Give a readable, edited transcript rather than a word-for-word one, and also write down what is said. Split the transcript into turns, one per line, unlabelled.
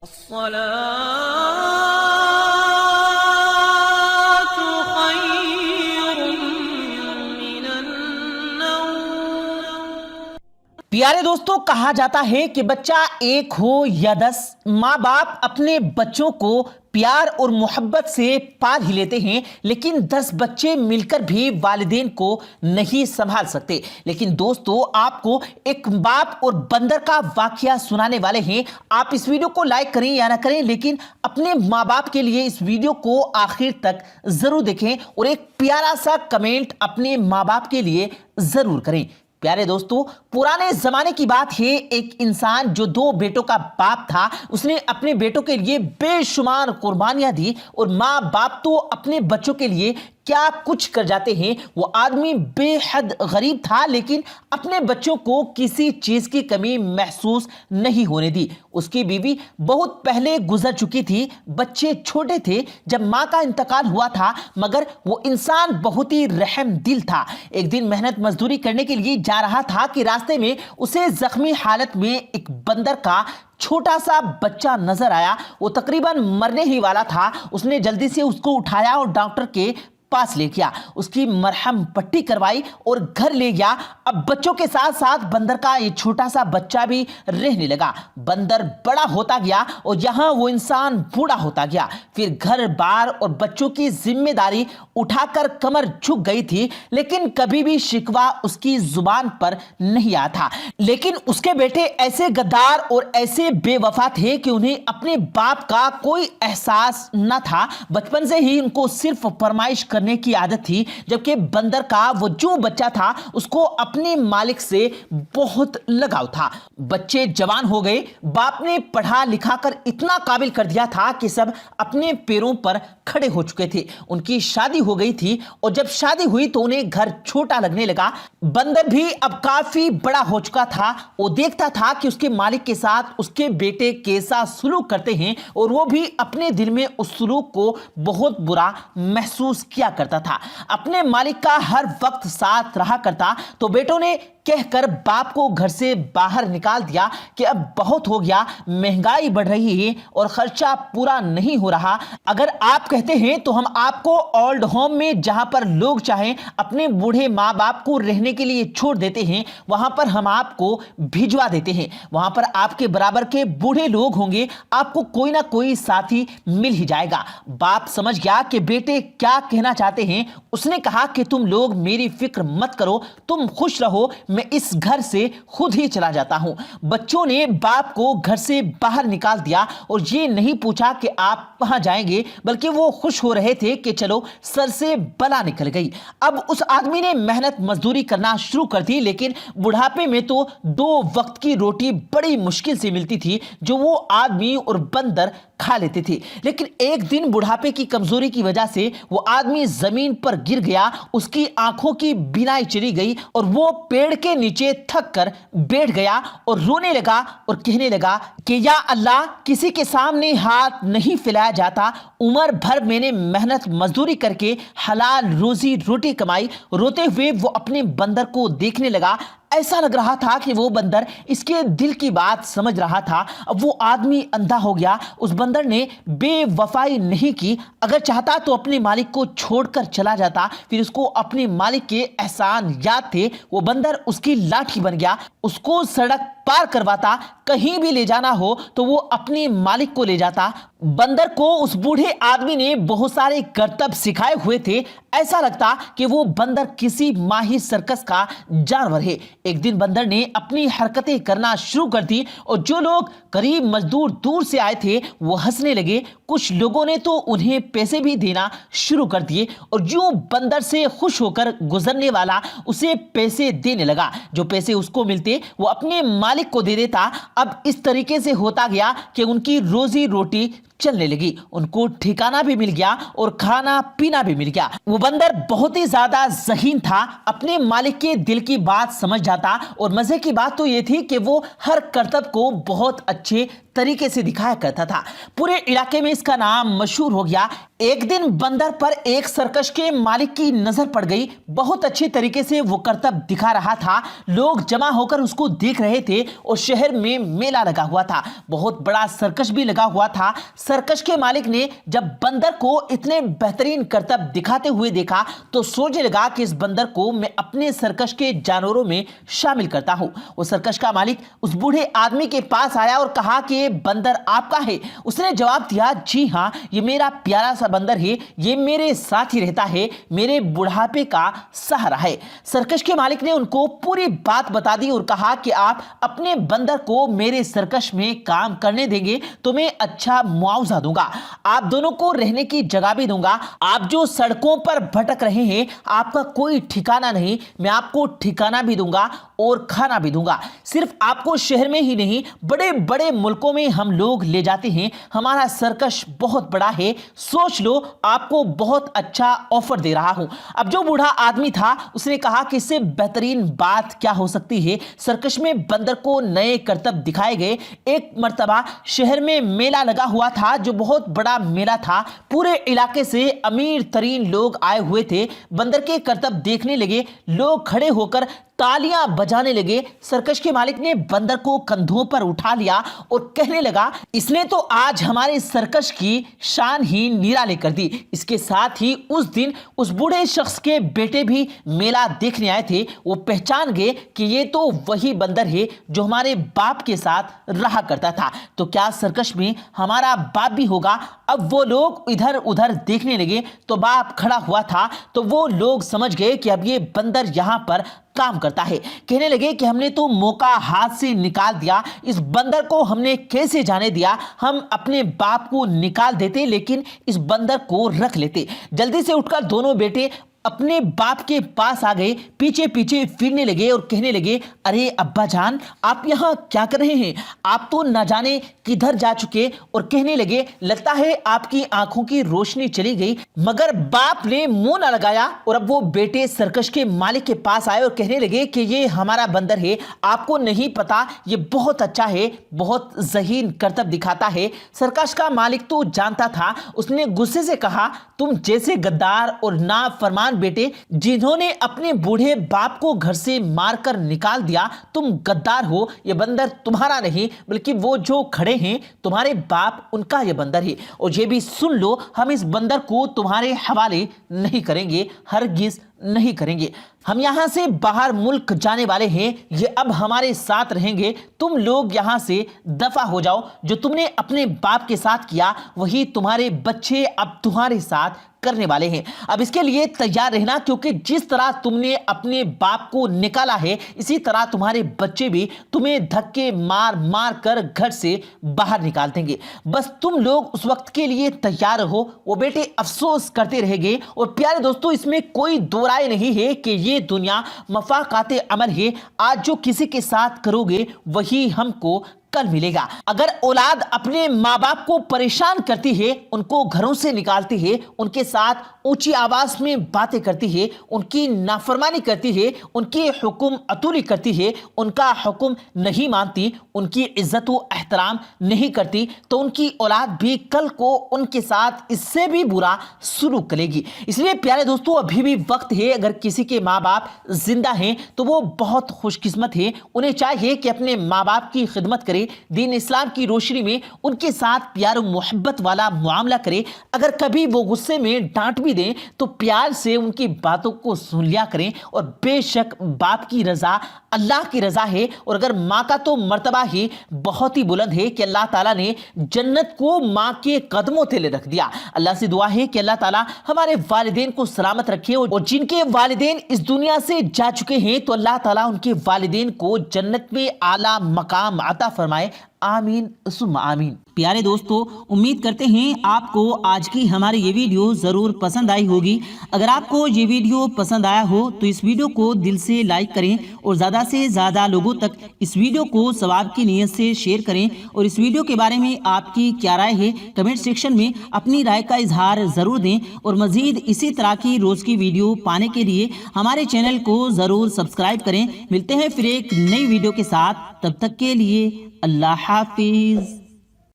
الصلاة خير من النوم۔
پیارے دوستو، کہا جاتا ہے کہ بچہ ایک ہو یا 10، ماں باپ اپنے بچوں کو پیار اور محبت سے پال ہی لیتے ہیں، لیکن 10 بچے مل کر بھی والدین کو نہیں سنبھال سکتے۔ لیکن دوستو، آپ کو ایک باپ اور بندر کا واقعہ سنانے والے ہیں۔ آپ اس ویڈیو کو لائک کریں یا نہ کریں، لیکن اپنے ماں باپ کے لیے اس ویڈیو کو آخر تک ضرور دیکھیں اور ایک پیارا سا کمنٹ اپنے ماں باپ کے لیے ضرور کریں۔ پیارے دوستو، پرانے زمانے کی بات ہے، ایک انسان جو 2 بیٹوں کا باپ تھا، اس نے اپنے بیٹوں کے لیے بے شمار قربانیاں دی، اور ماں باپ تو اپنے بچوں کے لیے کیا کچھ کر جاتے ہیں۔ وہ آدمی بے حد غریب تھا، لیکن اپنے بچوں کو کسی چیز کی کمی محسوس نہیں ہونے دی۔ اس کی بیوی بہت پہلے گزر چکی تھی، بچے چھوٹے تھے جب ماں کا انتقال ہوا تھا، مگر وہ انسان بہت ہی رحم دل تھا۔ ایک دن محنت مزدوری کرنے کے لیے جا رہا تھا کہ راستے میں اسے زخمی حالت میں ایک بندر کا چھوٹا سا بچہ نظر آیا۔ وہ تقریباً مرنے ہی والا تھا۔ اس نے جلدی سے اس کو اٹھایا اور ڈاکٹر کے پاس لے گیا، اس کی مرہم پٹی کروائی اور گھر لے گیا۔ اب بچوں کے ساتھ ساتھ بندر کا یہ چھوٹا سا بچہ بھی رہنے لگا۔ بندر بڑا ہوتا گیا اور یہاں وہ انسان بوڑھا ہوتا گیا۔ پھر گھر بار اور بچوں کی ذمہ داری اٹھا کر کمر جھک گئی تھی، لیکن کبھی بھی شکوہ اس کی زبان پر نہیں آیا تھا۔ لیکن اس کے بیٹے ایسے غدار اور ایسے بے وفا تھے کہ انہیں اپنے باپ کا کوئی احساس نہ تھا۔ بچپن سے ہی ان کو صرف فرمائش کرنے کی عادت تھی، جبکہ بندر کا وہ جو بچہ تھا اس کو اپنے مالک سے بہت لگاؤ تھا۔ بچے جوان ہو گئے، باپ نے پڑھا لکھا کر اتنا قابل کر دیا تھا کہ سب اپنے پیروں پر کھڑے ہو چکے تھے۔ ان کی شادی ہو گئی تھی، اور جب شادی ہوئی تو انہیں گھر چھوٹا لگنے لگا۔ بندر بھی اب کافی بڑا ہو چکا تھا۔ وہ دیکھتا تھا کہ اس کے مالک کے ساتھ اس کے بیٹے کیسا سلوک کرتے ہیں، اور وہ بھی اپنے دل میں اس سلوک کو بہت برا محسوس کیا کرتا تھا۔ اپنے مالک کا ہر وقت ساتھ رہا کرتا، تو بیٹوں نے کہہ کر باپ کو گھر سے باہر نکال دیا کہ اب بہت ہو گیا، مہنگائی بڑھ رہی ہے اور خرچہ پورا نہیں ہو رہا۔ اگر آپ کہتے ہیں تو ہم آپ کو اولڈ ہوم میں، جہاں پر لوگ چاہیں اپنے بوڑھے ماں باپ کو رہنے کے لیے چھوڑ دیتے ہیں، وہاں پر ہم آپ کو بھجوا دیتے ہیں۔ وہاں پر آپ کے برابر کے بوڑھے لوگ ہوں گے، آپ کو کوئی نہ کوئی ساتھی مل ہی جائے گا۔ باپ سمجھ گیا کہ بیٹے کیا کہنا چاہتے ہیں۔ اس نے کہا کہ تم لوگ میری فکر مت کرو، تم خوش رہو، میں اس گھر سے خود ہی چلا جاتا ہوں۔ بچوں نے باپ کو گھر سے باہر نکال دیا اور یہ نہیں پوچھا کہ آپ کہاں جائیں گے، بلکہ وہ خوش ہو رہے تھے کہ چلو سر سے بلا نکل گئی۔ اب اس آدمی نے محنت مزدوری کرنا شروع کر دی، لیکن بڑھاپے میں تو 2 وقت کی روٹی بڑی مشکل سے ملتی تھی، جو وہ آدمی اور بندر کھا لیتے تھے۔ لیکن ایک دن بڑھاپے کی کمزوری کی وجہ سے وہ آدمی زمین پر گر گیا، اس کی آنکھوں کی بینائی چلی گئی اور وہ پیڑ کے نیچے تھک کر بیٹھ گیا اور رونے لگا اور کہنے لگا کہ یا اللہ، کسی کے سامنے ہاتھ نہیں پھیلایا جاتا۔ عمر بھر میں نے محنت مزدوری کر کے حلال روزی روٹی کمائی۔ روتے ہوئے وہ اپنے بندر کو دیکھنے لگا۔ ایسا لگ رہا تھا کہ وہ بندر اس کے دل کی بات سمجھ رہا تھا۔ اب وہ آدمی اندھا ہو گیا۔ اس بندر نے بے وفائی نہیں کی، اگر چاہتا تو اپنے مالک کو چھوڑ کر چلا جاتا۔ پھر اس کو اپنے مالک کے احسان یاد تھے۔ وہ بندر اس کی لاٹھی بن گیا، اس کو سڑک پار کرواتا، کہیں بھی لے جانا ہو تو وہ اپنے مالک کو لے جاتا۔ بندر کو اس بوڑھے آدمی نے بہت سارے کرتب سکھائے ہوئے تھے، ایسا لگتا کہ وہ بندر کسی ماہر سرکس کا جانور ہے۔ ایک دن بندر نے اپنی حرکتیں کرنا شروع کر دی، اور جو لوگ قریب مزدور دور سے آئے تھے وہ ہنسنے لگے۔ کچھ لوگوں نے تو انہیں پیسے بھی دینا شروع کر دیے، اور جو بندر سے خوش ہو کر گزرنے والا اسے پیسے دینے لگا۔ جو پیسے اس کو ملتے وہ اپنے مالک کو دے دیتا۔ اب اس طریقے سے ہوتا گیا کہ ان کی روزی روٹی چلنے لگی، ان کو ٹھکانہ بھی مل گیا اور کھانا پینا بھی مل گیا۔ وہ بندر بہت ہی زیادہ ذہین تھا، اپنے مالک کے دل کی بات سمجھ جاتا، اور مزے کی بات تو یہ تھی کہ وہ ہر کرتب کو بہت اچھے طریقے سے دکھایا کرتا تھا۔ پورے علاقے میں اس کا نام مشہور ہو گیا۔ ایک دن بندر پر ایک سرکش کے مالک کی نظر پڑ گئی۔ بہت اچھی طریقے سے وہ کرتب دکھا رہا تھا، لوگ جمع ہو کر اس کو دیکھ رہے تھے اور شہر میں میلہ لگا ہوا تھا، بہت بڑا سرکش بھی لگا ہوا تھا۔ سرکش کے مالک نے جب بندر کو اتنے بہترین کرتب دکھاتے ہوئے دیکھا تو سوچنے لگا کہ اس بندر کو میں اپنے سرکش کے جانوروں میں شامل کرتا ہوں۔ وہ سرکش کا مالک اس بوڑھے آدمی کے پاس آیا اور کہا کہ یہ بندر آپ کا ہے؟ اس نے جواب دیا، جی ہاں، یہ میرا پیارا سا بندر ہے، یہ میرے ساتھ ہی رہتا ہے، میرے بڑھاپے کا سہارا ہے۔ سرکش کے مالک نے ان کو پوری بات بتا دی اور کہا کہ آپ اپنے بندر کو میرے سرکش میں کام کرنے دیں گے تو میں اچھا معاوضہ دوں گا، آپ دونوں کو رہنے کی جگہ بھی دوں گا۔ آپ جو سڑکوں پر بھٹک رہے ہیں، آپ کا کوئی ٹھکانہ نہیں، میں آپ کو ٹھکانہ بھی دوں گا اور کھانا بھی دوں گا۔ صرف آپ کو شہر میں ہی نہیں، بڑے بڑے ملکوں میں ہم لوگ لے جاتے ہیں، ہمارا سرکش بہت بڑا ہے، سوچ لو، آپ کو بہت اچھا آفر دے رہا ہوں۔ اب جو بوڑھا آدمی تھا اس نے کہا کہ اس سے بہترین بات کیا ہو سکتی ہے۔ سرکش میں بندر کو نئے کرتب دکھائے گئے۔ ایک مرتبہ شہر میں میلہ لگا ہوا تھا جو بہت بڑا میلہ تھا، پورے علاقے سے امیر ترین لوگ آئے ہوئے تھے، بندر کے کرتب دیکھنے لگے، لوگ کھڑے ہو کر تالیاں بجانے لگے۔ سرکش کے مالک نے بندر کو کندھوں پر اٹھا لیا اور کہنے لگا، اس نے تو آج ہمارے سرکش کی شان ہی نرالے کر دی۔ اس کے ساتھ ہی اس دن اس بوڑھے شخص کے بیٹے بھی میلہ دیکھنے آئے تھے، وہ پہچان گئے کہ یہ تو وہی بندر ہے جو ہمارے باپ کے ساتھ رہا کرتا تھا، تو کیا سرکش میں ہمارا باپ بھی ہوگا؟ اب وہ لوگ ادھر ادھر دیکھنے لگے تو باپ کھڑا ہوا تھا، تو وہ لوگ سمجھ گئے کہ اب یہ بندر یہاں پر کام کرتا ہے۔ کہنے لگے کہ ہم نے تو موقع ہاتھ سے نکال دیا، اس بندر کو ہم نے کیسے جانے دیا؟ ہم اپنے باپ کو نکال دیتے لیکن اس بندر کو رکھ لیتے۔ جلدی سے اٹھ کر دونوں بیٹے اپنے باپ کے پاس آ گئے، پیچھے پیچھے پھرنے لگے اور کہنے لگے، ارے ابا جان، آپ یہاں کیا کر رہے ہیں؟ آپ تو نہ جانے کدھر جا چکے۔ اور کہنے لگے، لگتا ہے آپ کی آنکھوں کی روشنی چلی گئی۔ مگر باپ نے منہ نہ لگایا اور اب وہ بیٹے سرکش کے مالک کے پاس آئے اور کہنے لگے کہ یہ ہمارا بندر ہے، آپ کو نہیں پتا، یہ بہت اچھا ہے، بہت ذہین کرتب دکھاتا ہے۔ سرکش کا مالک تو جانتا تھا، اس نے غصے سے کہا، تم جیسے غدار اور نافرمان بیٹے جنہوں نے اپنے بوڑھے باپ کو گھر سے مار کر نکال دیا، تم غدار ہو۔ یہ بندر تمہارا نہیں بلکہ وہ جو کھڑے ہیں تمہارے باپ، ان کا یہ بندر ہے، اور یہ بھی سن لو، ہم اس بندر کو تمہارے حوالے نہیں کریں گے، ہرگز نہیں کریں گے۔ ہم یہاں سے باہر ملک جانے والے ہیں، یہ اب ہمارے ساتھ رہیں گے، تم لوگ یہاں سے دفع ہو جاؤ۔ جو تم نے اپنے باپ کے ساتھ کیا وہی تمہارے بچے اب تمہارے ساتھ کرنے والے ہیں۔ اب اس کے لیے تیار رہنا، کیونکہ جس طرح تم نے اپنے باپ کو نکالا ہے اسی طرح تمہارے بچے بھی تمہیں دھکے مار مار کر گھر سے باہر نکال دیں گے۔ بس تم لوگ اس وقت کے لیے تیار رہو۔ وہ بیٹے افسوس کرتے رہ گئے۔ اور پیارے دوستو، اس میں کوئی دو رائے نہیں ہے کہ یہ دنیا مفاقات عمل ہے، آج جو کسی کے ساتھ کرو گے وہی ہم کو کل ملے گا۔ اگر اولاد اپنے ماں باپ کو پریشان کرتی ہے، ان کو گھروں سے نکالتی ہے، ان کے ساتھ اونچی آواز میں باتیں کرتی ہے، ان کی نافرمانی کرتی ہے، ان کی حکم عطولی کرتی ہے، ان کا حکم نہیں مانتی، ان کی عزت و احترام نہیں کرتی، تو ان کی اولاد بھی کل کو ان کے ساتھ اس سے بھی برا سلوک کرے گی۔ اس لیے پیارے دوستو، ابھی بھی وقت ہے، اگر کسی کے ماں باپ زندہ ہیں تو وہ بہت خوش قسمت ہے، انہیں چاہیے کہ اپنے ماں باپ کی خدمت کرے، دین اسلام کی روشنی میں ان کے ساتھ پیار و محبت والا معاملہ کرے۔ اگر کبھی وہ غصے میں ڈانٹ بھی دیں تو پیار سے ان کی باتوں کو سن لیا کریں، اور بے شک باپ کی رضا اللہ کی رضا ہے، اور اگر ماں کا تو مرتبہ ہی بہت ہی بلند ہے کہ اللہ تعالیٰ نے جنت کو ماں کے قدموں تلے رکھ دیا۔ اللہ سے دعا ہے کہ اللہ تعالیٰ ہمارے والدین کو سلامت رکھے، اور جن کے والدین اس دنیا سے جا چکے ہیں تو اللہ تعالیٰ ان کے والدین کو جنت میں اعلیٰ مقام عطا فرمائے، آمین ثم آمین۔ پیارے دوستو، امید کرتے ہیں آپ کو آج کی ہماری یہ ویڈیو ضرور پسند آئی ہوگی۔ اگر آپ کو یہ ویڈیو پسند آیا ہو تو اس ویڈیو کو دل سے لائک کریں اور زیادہ سے زیادہ لوگوں تک اس ویڈیو کو ثواب کی نیت سے شیئر کریں، اور اس ویڈیو کے بارے میں آپ کی کیا رائے ہے کمنٹ سیکشن میں اپنی رائے کا اظہار ضرور دیں، اور مزید اسی طرح کی روز کی ویڈیو پانے کے لیے ہمارے چینل کو ضرور سبسکرائب کریں۔ ملتے ہیں پھر ایک نئی ویڈیو کے ساتھ، تب تک کے لیے اللہ حافظ۔